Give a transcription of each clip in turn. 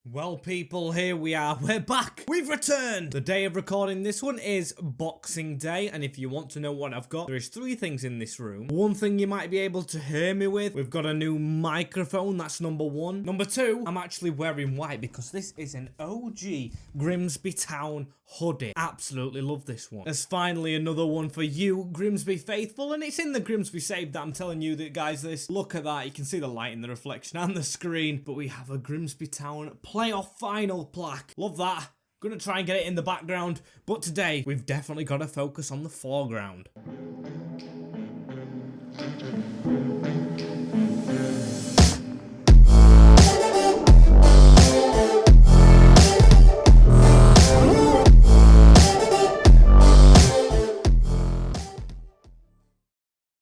Well, people, here we are. We're back. We've returned. The day of recording this one is Boxing Day, and if you want to know what I've got, there is 3 things in this room. One thing you might be able to hear me with, we've got a new microphone. That's number 1. Number 2, I'm actually wearing white because this is an OG Grimsby Town hoodie. Absolutely love this one. There's finally another one for you, Grimsby faithful, and it's in the Grimsby save that I'm telling you that, guys, this. Look at that. You can see the light in the reflection and the screen, but we have a Grimsby Town playoff final plaque. Love that. Gonna try and get it in the background, but today we've definitely got to focus on the foreground.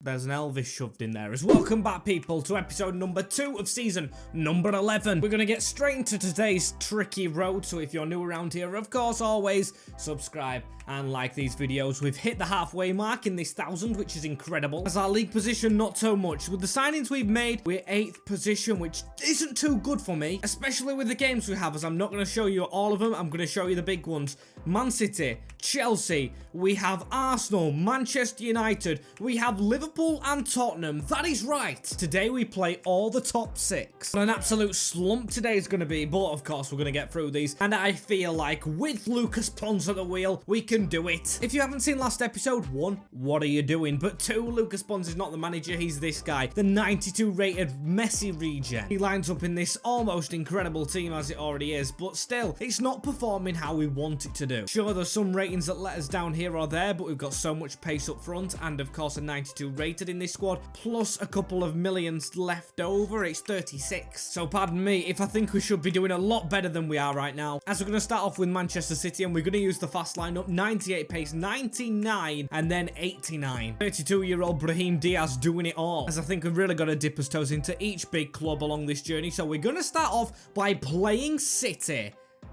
There's an Elvis shoved in there as well. Welcome back, people, to episode number 2 of season number 11. We're going to get straight into today's tricky road, so if you're new around here, of course, always subscribe and like these videos. We've hit the halfway mark in this 1,000, which is incredible. As our league position, not so much. With the signings we've made, we're 8th position, which isn't too good for me, especially with the games we have, as I'm not going to show you all of them. I'm going to show you the big ones. Man City, Chelsea, we have Arsenal, Manchester United, we have Liverpool and Tottenham. That is right. Today we play all the top 6. What an absolute slump today is going to be, but of course we're going to get through these, and I feel like with Lucas Pons at the wheel, we can do it. If you haven't seen last episode, 1, what are you doing? But 2, Lucas Pons is not the manager, he's this guy, the 92 rated Messi regen. He lines up in this almost incredible team as it already is, but still, it's not performing how we want it to do. Sure, there's some ratings that let us down here or there, but we've got so much pace up front, and of course a 92 rated in this squad, plus a couple of millions left over. It's 36. So pardon me if I think we should be doing a lot better than we are right now. As we're going to start off with Manchester City, and we're going to use the fast lineup, 98 pace, 99, and then 89. 32-year-old Brahim Diaz doing it all, as I think we've really got to dip us toes into each big club along this journey. So we're going to start off by playing City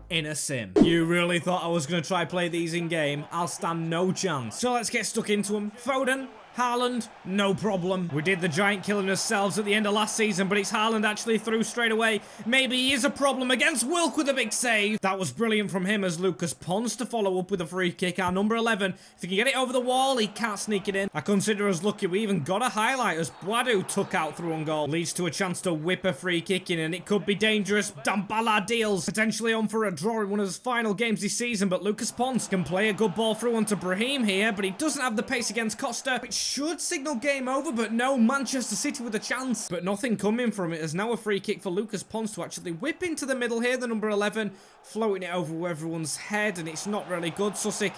in a sim. You really thought I was going to try play these in game? I'll stand no chance. So let's get stuck into them. Foden, Haaland, no problem. We did the giant killing ourselves at the end of last season, but it's Haaland actually through straight away. Maybe he is a problem against Wilk with a big save. That was brilliant from him as Lucas Pons to follow up with a free kick. Our number 11, if he can get it over the wall, he can't sneak it in. I consider us lucky we even got a highlight as Boadu took out through on goal. Leads to a chance to whip a free kick in, and it could be dangerous. Dambala deals potentially on for a draw in one of his final games this season, but Lucas Pons can play a good ball through onto Brahim here, but he doesn't have the pace against Costa, which should signal game over, but no, Manchester City with a chance, but nothing coming from it. As now a free kick for Lucas Pons to actually whip into the middle here, the number 11, floating it over everyone's head, and it's not really good. Susik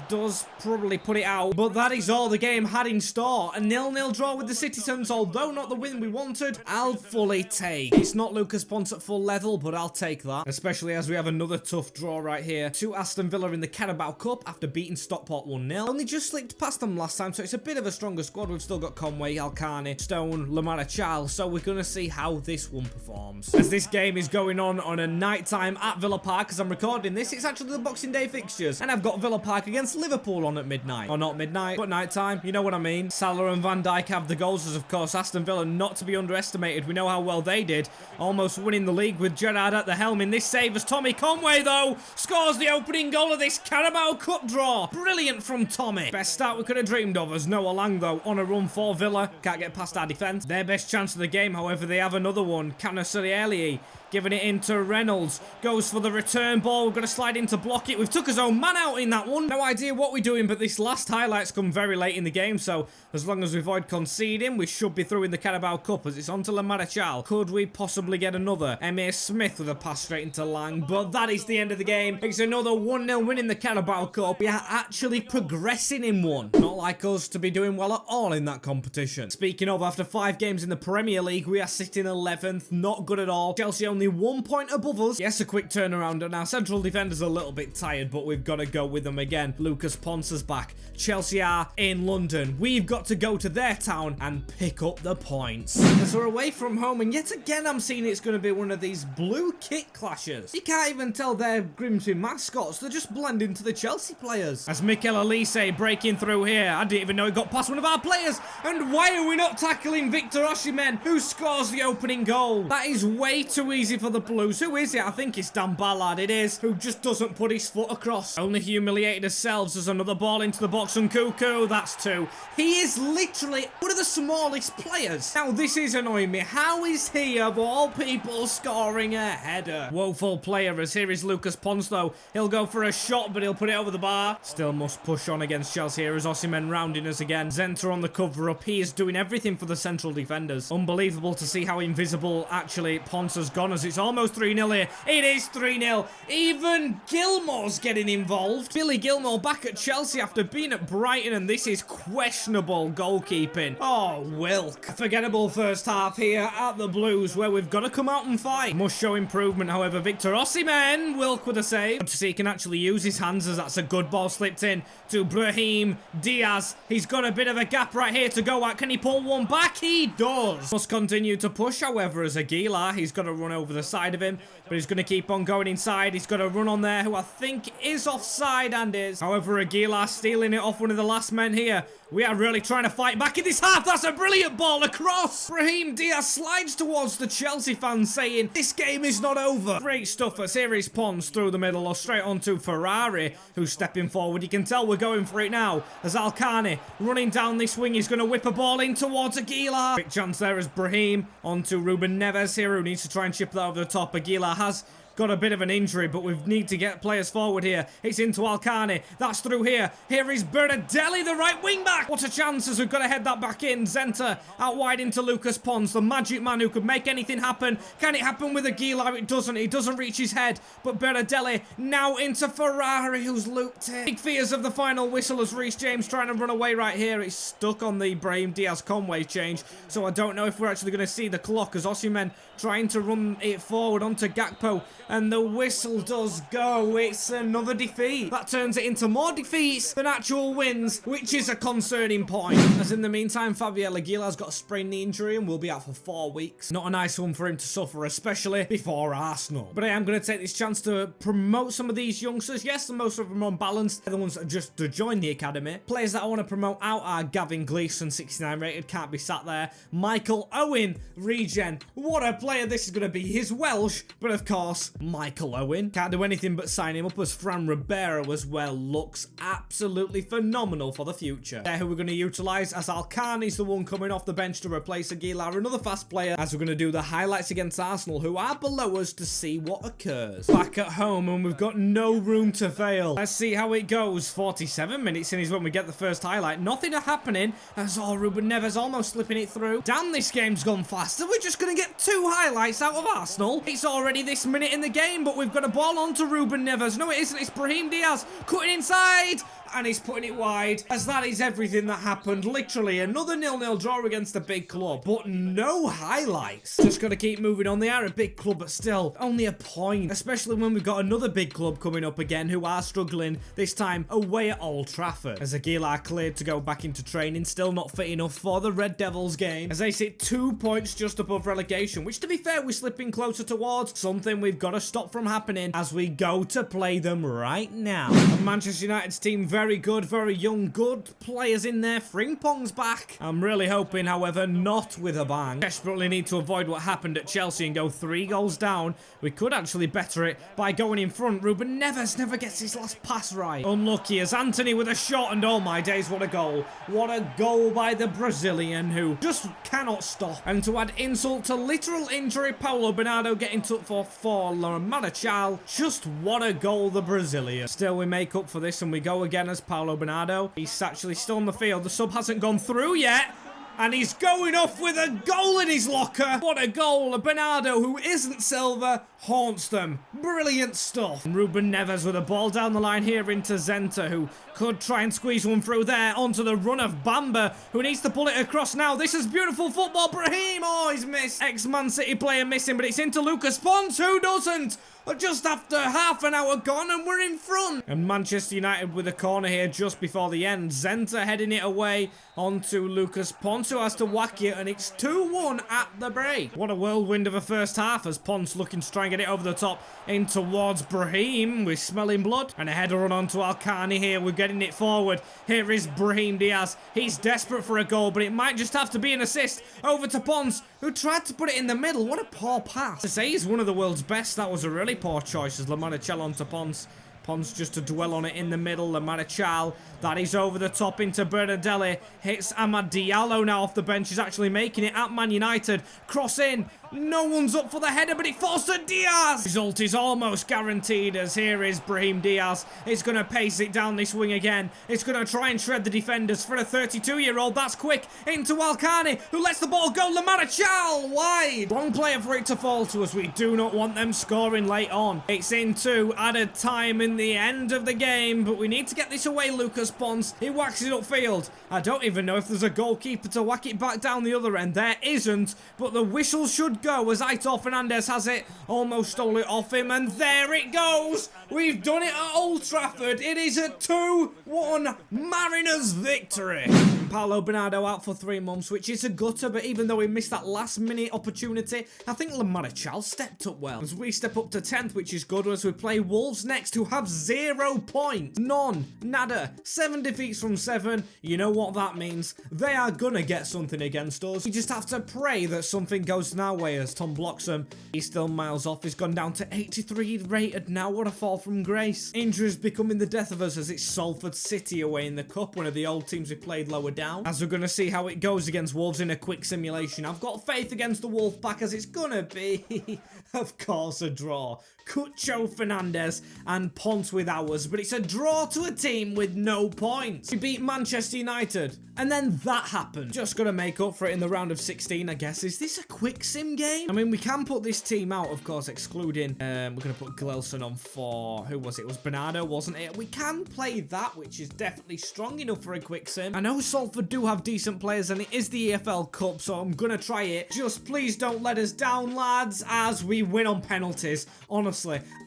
does probably put it out, but that is all the game had in store. A 0-0 draw with the Citizens, although not the win we wanted. I'll fully take. It's not Lucas Pons at full level, but I'll take that, especially as we have another tough draw right here to Aston Villa in the Carabao Cup after beating Stockport 1-0. Only just slipped past them last time, so it's a bit of a stronger squad. We've still got Conway, Alcani, Stone, Lamara, so we're going to see how this one performs. As this game is going on a night time at Villa Park, as I'm recording this, it's actually the Boxing Day fixtures, and I've got Villa Park against Liverpool on at midnight. Or not midnight, but night time. You know what I mean. Salah and Van Dijk have the goals, as of course Aston Villa not to be underestimated. We know how well they did, almost winning the league with Gerrard at the helm in this save, as Tommy Conway, though, scores the opening goal of this Carabao Cup draw. Brilliant from Tommy. Best start we could have dreamed of, as Noah Lang, though, on a run for Villa. Can't get past our defence. Their best chance of the game, however, they have another one. Canasurieli giving it into Reynolds. Goes for the return ball. We're going to slide in to block it. We've took his own man out in that one. No idea what we're doing, but this last highlight's come very late in the game, so as long as we avoid conceding, we should be through in the Carabao Cup, as it's on to Lamara. Could we possibly get another? Emir Smith with a pass straight into Lang, but that is the end of the game. It's another 1-0 win in the Carabao Cup. We are actually progressing in one. Not like us to be doing well at all in that competition. Speaking of, after 5 games in the Premier League, we are sitting 11th. Not good at all. Chelsea only 1 point above us. Yes, a quick turnaround, and our central defender's a little bit tired, but we've got to go with them again. Lucas Pons is back. Chelsea are in London. We've got to go to their town and pick up the points. As we're away from home, and yet again I'm seeing it's going to be one of these blue kit clashes. You can't even tell they're Grimsby mascots. They're just blending to the Chelsea players. As Mikel Elise breaking through here. I didn't even know he got past one of our players. And why are we not tackling Victor Osimhen, who scores the opening goal? That is way too easy for the Blues. Who is it? I think it's Dan Ballard. It is, who just doesn't put his foot across. Only humiliated ourselves as another ball into the box, and Cuckoo, that's two. He is literally one of the smallest players. Now, this is annoying me. How is he, of all people, scoring a header? Woeful player, as here is Lucas Pons, though. He'll go for a shot, but he'll put it over the bar. Still must push on against Chelsea here as Osimhen rounding us again. Zenta on the cover up. He is doing everything for the central defenders. Unbelievable to see how invisible, actually, Pons has gone, as it's almost 3-0 here. It is 3-0. Even Gilmore's getting involved. Billy Gilmore back at Chelsea after being at Brighton, and this is questionable goalkeeping. Oh, Wilk. Forgettable first half here at the Blues, where we've got to come out and fight. Must show improvement, however. Victor Osimhen, Wilk with a save. Good to see he can actually use his hands, as that's a good ball slipped in to Brahim Diaz. He's got a bit of a gap right here to go at. Can he pull one back? He does. Must continue to push, however, as Aguilar. He's got to run over the side of him, but he's going to keep on going inside. He's got to run on there, who I think is offside and is. However, Aguilar stealing it off one of the last men here. We are really trying to fight back in this half. That's a brilliant ball across. Brahim Diaz slides towards the Chelsea fans, saying, this game is not over. Great stuff as here is Pons through the middle, or straight onto Ferrari, who's stepping forward. You can tell we're going for it now, as Alcani running down this wing. He's going to whip a ball in towards Aguilar. Big chance there as Brahim onto Ruben Neves here, who needs to try and chip that over the top. Aguilar has got a bit of an injury, but we need to get players forward here. It's into Alcani. That's through here. Here is Berardelli, the right wing back. What a chance, as we've got to head that back in. Zenta out wide into Lucas Pons, the magic man who could make anything happen. Can it happen with Aguilar? It doesn't. He doesn't reach his head. But Berardelli now into Ferrari, who's looped it. Big fears of the final whistle as Reece James trying to run away right here. It's stuck on the Brahim Diaz-Conway change, so I don't know if we're actually going to see the clock, as Osimhen trying to run it forward onto Gakpo. And the whistle does go. It's another defeat. That turns it into more defeats than actual wins, which is a concerning point. As in the meantime, Fabiel Aguilar's got a sprained knee injury and will be out for 4 weeks. Not a nice one for him to suffer, especially before Arsenal. But I am going to take this chance to promote some of these youngsters. Yes, most of them are unbalanced. They're the ones that just to join the academy. Players that I want to promote out are Gavin Gleeson, 69 rated, can't be sat there. Michael Owen, regen. What a player this is going to be. He's Welsh, but of course, Michael Owen. Can't do anything but sign him up, as Fran Ribeiro as well looks absolutely phenomenal for the future. They're who we're going to utilise, as Alcani's the one coming off the bench to replace Aguilar, another fast player, as we're going to do the highlights against Arsenal, who are below us, to see what occurs. Back at home, and we've got no room to fail. Let's see how it goes. 47 minutes in is when we get the first highlight. Nothing happening, as Ruben Neves almost slipping it through. Damn, this game's gone fast. Are we just going to get 2 highlights out of Arsenal? It's already this minute in the game, but we've got a ball on to Ruben Neves. No, it isn't. It's Brahim Diaz cutting inside, and he's putting it wide, as that is everything that happened. Literally another 0-0 draw against a big club, but no highlights. Just got to keep moving on. They are a big club, but still only a point, especially when we've got another big club coming up again, who are struggling, this time away at Old Trafford. As Aguilar cleared to go back into training, still not fit enough for the Red Devils game, as they sit 2 points just above relegation, which, to be fair, we're slipping closer towards. Something we've got to stop from happening as we go to play them right now. And Manchester United's team, very good, very young, good players in there. Frimpong's back. I'm really hoping, however, not with a bang. Desperately need to avoid what happened at Chelsea and go 3 goals down. We could actually better it by going in front. Ruben Neves never gets his last pass right. Unlucky as Anthony with a shot, and oh my days, what a goal. What a goal by the Brazilian, who just cannot stop. And to add insult to literal injury, Paulo Bernardo getting took for La Marachal. Just what a goal, the Brazilian. Still, we make up for this and we go again as Paulo Bernardo. He's actually still on the field. The sub hasn't gone through yet, and he's going off with a goal in his locker. What a goal. Bernardo, who isn't Silva, haunts them. Brilliant stuff. And Ruben Neves with a ball down the line here into Zenta, who could try and squeeze one through there onto the run of Bamba, who needs to pull it across now. This is beautiful football. Brahim, oh, he's missed. Ex-Man City player missing, but it's into Lucas Pons, who doesn't. just after half an hour gone and we're in front. And Manchester United with a corner here just before the end. Zenta heading it away onto Lucas Ponce, who has to whack it, and it's 2-1 at the break. What a whirlwind of a first half as Ponce looking to try and get it over the top in towards Brahim with smelling blood. And a header run onto Alcani here. We're getting it forward. Here is Brahim Diaz. He's desperate for a goal, but it might just have to be an assist over to Ponce, who tried to put it in the middle. What a poor pass. To say he's one of the world's best, that was a really poor choice as Lamarichal onto Ponce. Ponce just to dwell on it in the middle. Lamarichal, that is over the top into Bernardelli. Hits Amad Diallo now off the bench. He's actually making it at Man United. Cross in. No one's up for the header, but it falls to Diaz. Result is almost guaranteed as here is Brahim Diaz. It's going to pace it down this wing again. It's going to try and shred the defenders for a 32-year-old. That's quick into Alcani, who lets the ball go. Lamarichal wide. Wrong player for it to fall to us. We do not want them scoring late on. It's into added time in the end of the game, but we need to get this away. Lucas Ponce, he whacks it upfield. I don't even know if there's a goalkeeper to whack it back down the other end. There isn't, but the whistle should go as Aitor Fernandez has it. Almost stole it off him, and there it goes. We've done it at Old Trafford. It is a 2-1 Mariners victory. Paulo Bernardo out for 3 months, which is a gutter, but even though we missed that last minute opportunity, I think Lamarichal stepped up well. As we step up to 10th, which is good, as we play Wolves next, who have 0 points. None. Nada. 7 defeats from 7. You know what that means. They are gonna get something against us. We just have to pray that something goes in our way as Tom blocks him. He's still miles off. He's gone down to 83 rated now. What a fall from grace. Injuries becoming the death of us as it's Salford City away in the cup, one of the old teams we played lower down. As we're going to see how it goes against Wolves in a quick simulation. I've got faith against the Wolfpack as it's going to be, of course, a draw. Cucho Fernandez and Ponce with ours, but it's a draw to a team with no points. We beat Manchester United, and then that happened. Just gonna make up for it in the round of 16, I guess. Is this a quick sim game? I mean, we can put this team out, of course, excluding, we're gonna put Glelson on for, who was it? It was Bernardo, wasn't it? We can play that, which is definitely strong enough for a quick sim. I know Salford do have decent players, and it is the EFL Cup, so I'm gonna try it. Just please don't let us down, lads, as we win on penalties. Honestly,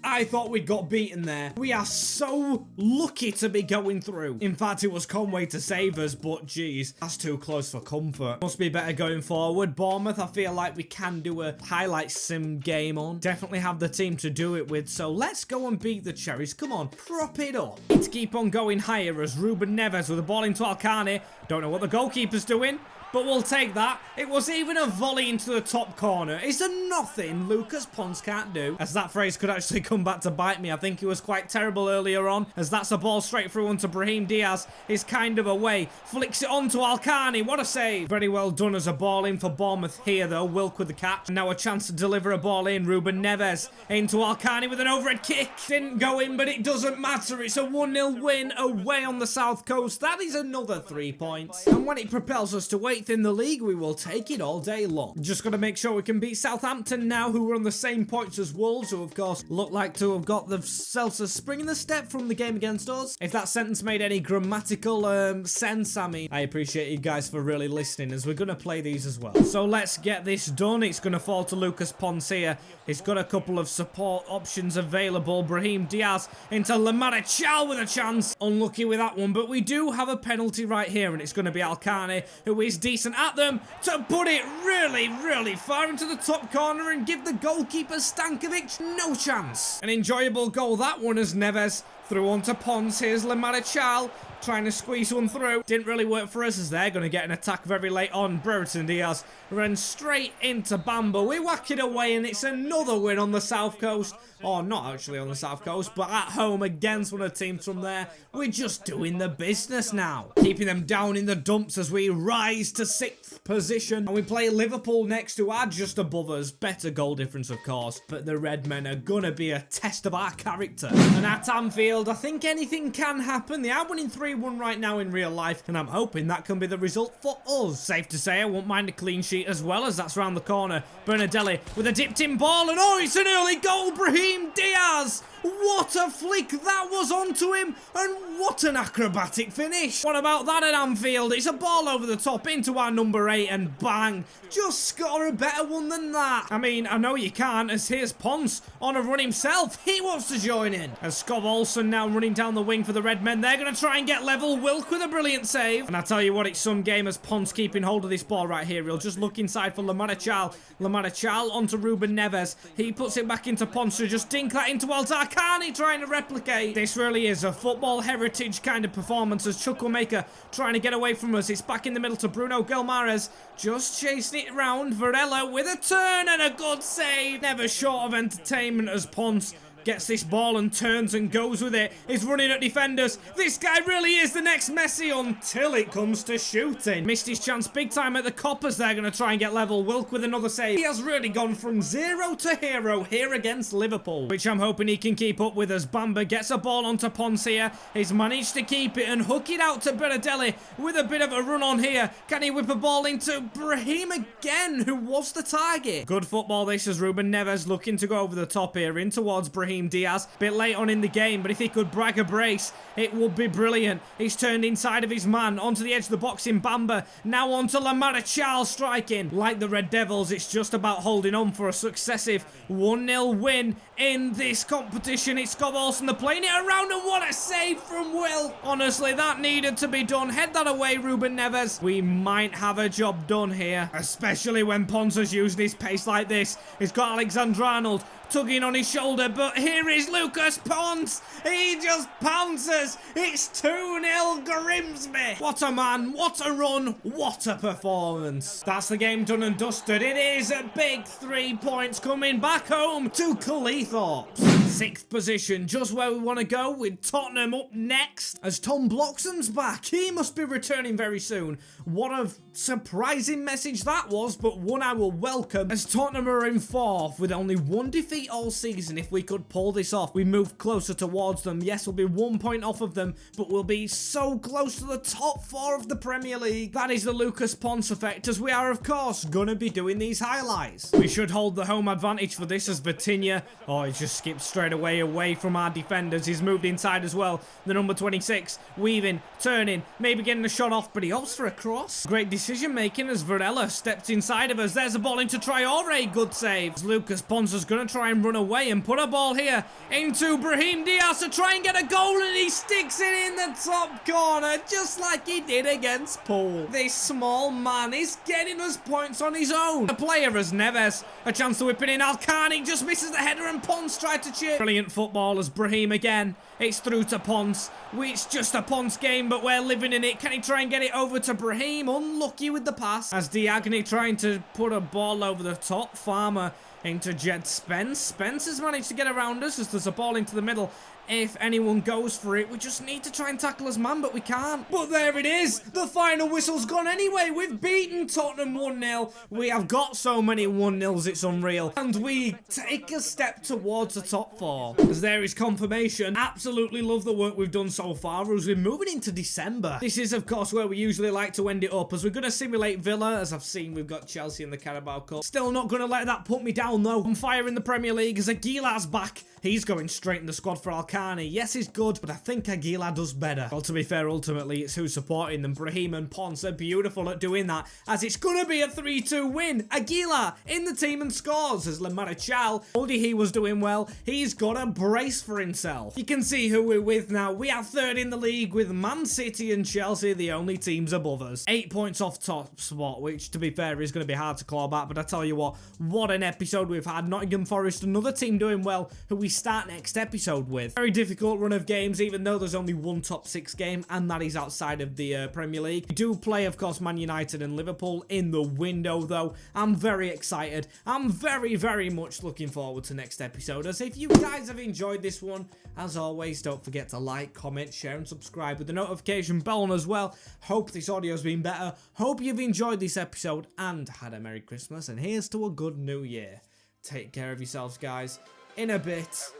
I thought we'd got beaten there. We are so lucky to be going through. In fact, it was Conway to save us, but geez, that's too close for comfort. Must be better going forward. Bournemouth, I feel like we can do a highlight sim game on. Definitely have the team to do it with, so let's go and beat the Cherries. Come on, prop it up. Need to keep on going higher as Ruben Neves with the ball into Alcani. Don't know what the goalkeeper's doing, but we'll take that. It was even a volley into the top corner. Is there nothing Lucas Ponce can't do? As that phrase could actually come back to bite me. I think he was quite terrible earlier on, as that's a ball straight through onto Brahim Diaz. Is kind of away. Flicks it onto Alcani. What a save. Very well done as a ball in for Bournemouth here, though. Wilk with the catch. And now a chance to deliver a ball in. Ruben Neves into Alcani with an overhead kick. Didn't go in, but it doesn't matter. It's a 1-0 win away on the South Coast. That is another 3 points. And when it propels us to 8th in the league, we will take it all day long. Just got to make sure we can beat Southampton now, who are on the same points as Wolves, who of course look like to have got themselves a spring in the step from the game against us. If that sentence made any grammatical sense, I mean, I appreciate you guys for really listening, as we're going to play these as well. So let's get this done. It's going to fall to Lucas Ponce here. He's got a couple of support options available. Brahim Diaz into Lamarichal with a chance. Unlucky with that one, but we do have a penalty right here, and it's going to be Alcani, who is decent at them, to put it really far into the top corner and give the goalkeeper Stankovic no chance. An enjoyable goal, that one, as Neves through onto Ponce. Here's Lamarichal trying to squeeze one through. Didn't really work for us, as they're going to get an attack very late on. Brereton Diaz runs straight into Bamba. We whack it away, and it's another win on the South Coast. Or not actually on the South Coast, but at home against one of the teams from there. We're just doing the business now. Keeping them down in the dumps as we rise to 6th position. And we play Liverpool next, who are just above us. Better goal difference, of course. But the Red Men are going to be a test of our character. And at Anfield, I think anything can happen. They are winning 3-1 right now in real life, and I'm hoping that can be the result for us. Safe to say I won't mind a clean sheet as well, as that's round the corner. Bernardelli with a dipped in ball, and oh, it's an early goal. Brahim Diaz What a flick that was onto him, and what an acrobatic finish. What about that at Anfield? It's a ball over the top into our number 8 and bang, just score a better one than that. I mean, I know you can't, as here's Ponce on a run himself. He wants to join in. As Scott Olsen now running down the wing for the Red Men. They're going to try and get level. Wilk with a brilliant save. And I tell you what, it's some game as Ponce keeping hold of this ball right here. He'll just look inside for Lamarachal. Lamarachal onto Ruben Neves. He puts it back into Ponce to just dink that into Altarkani, trying to replicate. This really is a football heritage kind of performance as Chukwuemeka trying to get away from us. It's back in the middle to Bruno Guimarães. Just chasing it round. Varela with a turn and a good save. Never short of entertainment as Ponce gets this ball and turns and goes with it. He's running at defenders. This guy really is the next Messi until it comes to shooting. Missed his chance big time at the Coppers. They're going to try and get level. Wilk with another save. He has really gone from zero to hero here against Liverpool, which I'm hoping he can keep up with as Bamba gets a ball onto Ponce here. He's managed to keep it and hook it out to Berardelli with a bit of a run on here. Can he whip a ball into Brahim again, who was the target? Good football this as Ruben Neves looking to go over the top here in towards Brahim Diaz. Bit late on in the game, but if he could brag a brace, it would be brilliant. He's turned inside of his man onto the edge of the box in Bamba. Now onto Lamarachal striking. Like the Red Devils, it's just about holding on for a successive 1-0 win in this competition. It's Scott Olsen, they're playing it around, and what a save from Will. Honestly, that needed to be done. Head that away, Ruben Neves. We might have a job done here, especially when Ponce is using his pace like this. He's got Alexander-Arnold tugging on his shoulder, but here is Lucas Ponce. He just pounces. It's 2-0 Grimsby. What a man, what a run, what a performance. That's the game done and dusted. It is a big 3 points coming back home to Cleethorpes. 6th position, just where we want to go, with Tottenham up next as Tom Bloxham's back. He must be returning very soon. What a surprising message that was, but one I will welcome, as Tottenham are in 4th with only 1 defeat all season. If we could pull this off, we move closer towards them. Yes, we'll be 1 point off of them, but we'll be so close to the top 4 of the Premier League. That is the Lucas Ponce effect, as we are, of course, gonna be doing these highlights. We should hold the home advantage for this as Vitinha, oh, he just skipped straight away from our defenders. He's moved inside as well. The number 26, weaving, turning, maybe getting a shot off, but he opts for a cross. Great decision making as Varela steps inside of us. There's a ball into Traore, good save. Lucas Ponce is gonna try and run away and put a ball here into Brahim Diaz to try and get a goal, and he sticks it in the top corner just like he did against Poole. This small man is getting us points on his own. A player as Neves, a chance to whip it in. Alkani just misses the header and Ponce tried to chip. Brilliant football as Brahim again. It's through to Ponce. It's just a Ponce game, but we're living in it. Can he try and get it over to Brahim? Unlucky with the pass. As Diagne trying to put a ball over the top. Farmer into Jed Spence. Spence has managed to get around us as there's a ball into the middle. If anyone goes for it, we just need to try and tackle his man, but we can't. But there it is. The final whistle's gone anyway. We've beaten Tottenham 1-0. We have got so many 1-0s, it's unreal. And we take a step towards the top 4. As there is confirmation. Absolutely love the work we've done so far as we're moving into December. This is, of course, where we usually like to end it up, as we're going to simulate Villa. As I've seen, we've got Chelsea in the Carabao Cup. Still not going to let that put me down, though. On fire in the Premier League as Aguilar's back. He's going straight in the squad for Alkani. Yes, he's good, but I think Aguilar does better. Well, to be fair, ultimately, it's who's supporting them. Brahim and Ponce are beautiful at doing that, as it's going to be a 3-2 win. Aguilar in the team and scores as Lamarachal. Already he was doing well. He's got a brace for himself. You can see who we're with now. We are 3rd in the league with Man City and Chelsea, the only teams above us. 8 points off top spot, which, to be fair, is going to be hard to claw back. But I tell you what an episode we've had. Nottingham Forest, another team doing well, who we start next episode with. Very difficult run of games, even though there's only 1 top 6 game, and that is outside of the Premier League. We do play, of course, Man United and Liverpool in the window, though. I'm very excited. I'm very, very much looking forward to next episode. As if you guys have enjoyed this one, as always, don't forget to like, comment, share, and subscribe with the notification bell on as well. Hope this audio's been better. Hope you've enjoyed this episode and had a Merry Christmas, and here's to a good New Year. Take care of yourselves, guys. In a bit.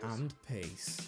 And peace.